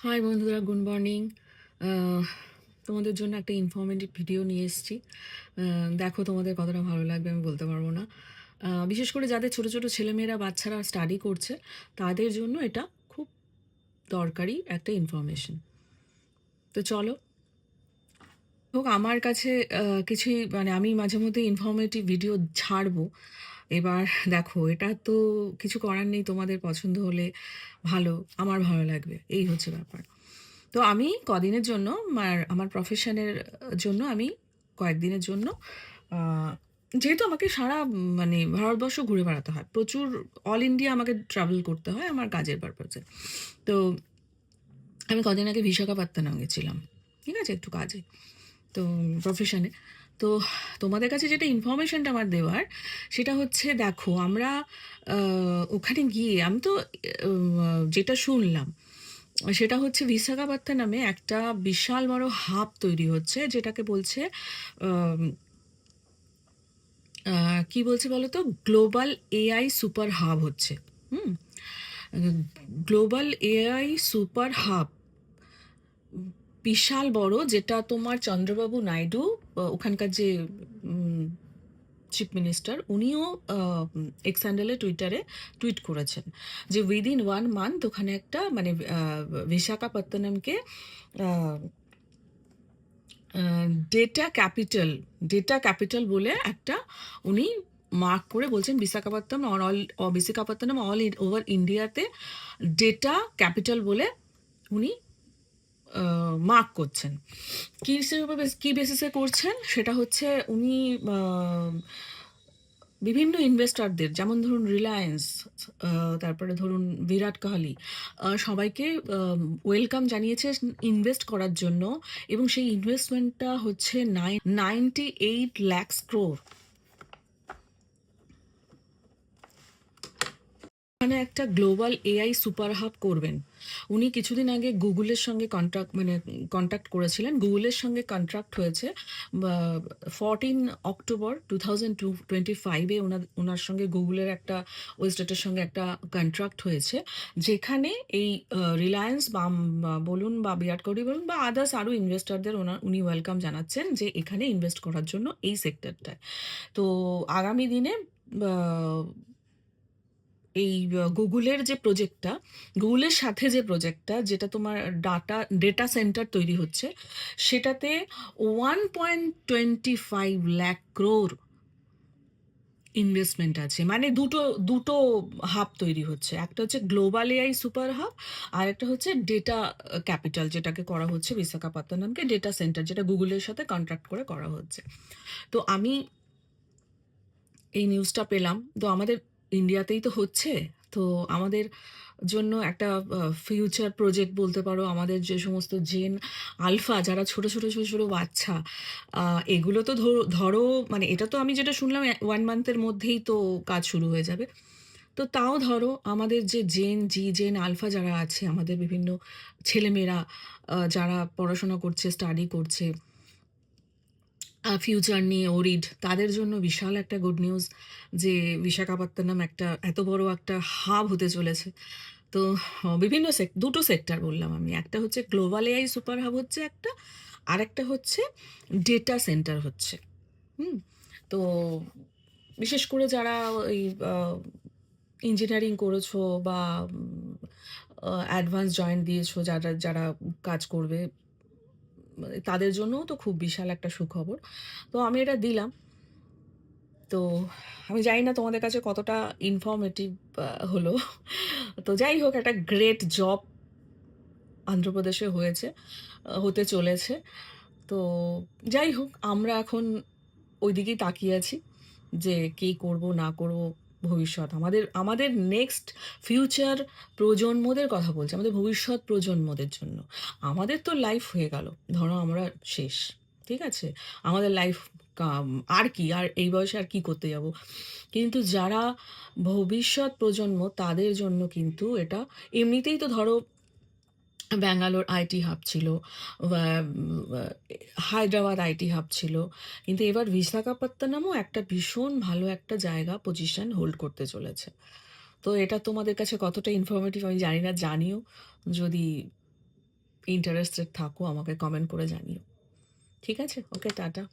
High বন্ধুরা, good morning. তোমাদের জন্য একটা ইনফরমেটিভ ভিডিও নিয়ে এসেছি। দেখো, তোমাদের কতটা ভালো লাগবে আমি বলতে পারবো না। বিশেষ করে যাদের ছোট ছোট ছেলেমেয়েরা বাচ্চারা স্টাডি করছে, তাদের জন্য এটা খুব দরকারি একটা ইনফরমেশন। তো চলো হোক, আমার কাছে কিছুই মানে আমি মাঝে মধ্যে ইনফরমেটিভ ভিডিও ছাড়বো। এবার দেখো, এটা তো কিছু করার নেই, তোমাদের পছন্দ হলে ভালো, আমার ভালো লাগবে, এই হচ্ছে ব্যাপার। তো আমি কদিনের জন্য আমার প্রফেশনের জন্য আমি কয়েকদিনের জন্য আহ, যেহেতু আমাকে সারা মানে ভারতবর্ষ ঘুরে বেড়াতে হয়, প্রচুর অল ইন্ডিয়া আমাকে ট্রাভেল করতে হয় আমার কাজের পারপাসে। তো আমি কদিন আগে বিশাখাপত্তনম গেছিলাম, ঠিক আছে, একটু কাজে, তো প্রফেশনে। তো তোমাদের কাছে যেটা ইনফরমেশনটা আমার দেওয়ার, সেটা হচ্ছে দেখো, আমরা ওখানে গিয়ে আমি তো যেটা শুনলাম সেটা হচ্ছে বিশাখাপত্তনমে একটা বিশাল বড় হাব তৈরি হচ্ছে, যেটাকে বলছে আম, কি বলছে বলো তো, গ্লোবাল এআই সুপার হাব হচ্ছে। হুম, গ্লোবাল এআই সুপার হাব বিশাল বড়, যেটা তোমার চন্দ্রবাবু নাইডু, ওখানকার যে চিফ মিনিস্টার, উনিও এক্স হ্যান্ডেলে টুইটারে টুইট করেছেন যে উইদিন 1 মান্থ ওখানে একটা মানে বিশাখাপত্তনমকে ডেটা ক্যাপিটাল বলে একটা উনি মার্ক করে বলছেন, বিশাখাপত্তনম অল ওভার ইন্ডিয়াতে ডেটা ক্যাপিটাল বলে উনি মার্ক করছেন। কি বেসিসে করছেন সেটা হচ্ছে, উনি বিভিন্ন ইনভেস্টরদের, যেমন ধরুন রিলায়েন্স, তারপরে ধরুন বিরাট কোহলি, সবাইকে ওয়েলকাম জানিয়েছে ইনভেস্ট করার জন্য। এবং সেই ইনভেস্টমেন্টটা হচ্ছে 98 লাখ ক্রোর। মানে একটা গ্লোবাল এআই সুপার হাব করবেন উনি। কিছুদিন আগে গুগলের সঙ্গে কন্ট্যাক্ট করেছিলেন, গুগলের সঙ্গে কন্ট্রাক্ট হয়েছে 14 অক্টোবর 2025-এ ওনার সঙ্গে গুগলের একটা ওয়েস্টেটের সঙ্গে একটা কন্ট্রাক্ট হয়েছে, যেখানে এই রিলায়েন্স বলুন বা বিরাট কোহলি বলুন বা আদার্স আরও ইনভেস্টরদের উনি ওয়েলকাম জানাচ্ছেন যে এখানে ইনভেস্ট করার জন্য এই সেক্টরটায়। তো আগামী দিনে এই গুগলের যে প্রজেক্টটা, গুগলের সাথে যে প্রজেক্টটা, যেটা তোমার ডেটা সেন্টার তৈরি হচ্ছে, সেটাতে 1.25 লাখ ক্রোর ইনভেস্টমেন্ট আছে। মানে দুটো দুটো হাব তৈরি হচ্ছে, একটা হচ্ছে গ্লোবাল এআই সুপার হাব, আর একটা হচ্ছে ডেটা ক্যাপিটাল, যেটাকে করা হচ্ছে বিশাখাপত্তনমকে ডেটা সেন্টার, যেটা গুগলের সাথে কন্ট্রাক্ট করে করা হচ্ছে। তো আমি এই নিউজটা পেলাম, তো আমাদের ইন্ডিয়াতেই তো হচ্ছে। তো আমাদের জন্য একটা ফিউচার প্রজেক্ট বলতে পারো। আমাদের যে সমস্ত জেন আলফা, যারা ছোট ছোট ছোট ছোট বাচ্চা, এগুলো তো ধরো মানে এটা তো আমি যেটা শুনলাম 1 মান্থের মধ্যেই তো কাজ শুরু হয়ে যাবে। তো তাও ধরো আমাদের যে জেন আলফা যারা আছে, আমাদের বিভিন্ন ছেলেমেয়েরা যারা পড়াশোনা করছে, স্টাডি করছে, ফিউচার নিয়ে ওরিড, তাদের জন্য বিশাল একটা গুড নিউজ যে বিশাখাপত্তনম একটা এত বড় একটা হাব হতে চলেছে। তো বিভিন্ন দুটো সেক্টর বললাম আমি, একটা হচ্ছে গ্লোবাল এআই সুপার হাব হচ্ছে একটা, আর একটা হচ্ছে ডেটা সেন্টার হচ্ছে। হুম। তো বিশেষ করে যারা ওই ইঞ্জিনিয়ারিং করেছো বা অ্যাডভান্স জয়েন্ট দিয়েছো, যারা যারা কাজ করবে, মানে তাদের জন্যও তো খুব বিশাল একটা সুখবর। তো আমি এটা দিলাম। তো আমি জানি না তোমাদের কাছে কতটা ইনফর্মেটিভ হলো। তো যাই হোক, একটা গ্রেট জব অন্ধ্রপ্রদেশে হয়েছে, হতে চলেছে। তো যাই হোক, আমরা এখন ওই দিকেই তাকিয়ে আছি যে কী করব না করব ভবিষ্যৎ। আমাদের আমাদের নেক্সট ফিউচার প্রজন্মদের কথা বলছি, আমাদের ভবিষ্যৎ প্রজন্মদের জন্য। আমাদের তো লাইফ হয়ে গেল, ধরো আমরা শেষ, ঠিক আছে, আমাদের লাইফ আর কি, আর এই বয়সে আর কি করতে যাব। কিন্তু যারা ভবিষ্যৎ প্রজন্ম, তাদের জন্য কিন্তু এটা, এমনিতেই তো ধরো ব্যাঙ্গালোর আইটি হাব ছিল, হায়দ্রাবাদ আইটি হাব ছিল, কিন্তু এবার বিশাখাপত্তনমও একটা ভীষণ ভালো একটা জায়গা, পজিশন হোল্ড করতে চলেছে। তো এটা তোমাদের কাছে কতটা ইনফরমেটিভ আমি জানি না, জানিও যদি ইন্টারেস্টেড থাকো আমাকে কমেন্ট করে জানিও। ঠিক আছে? ওকে, টাটা।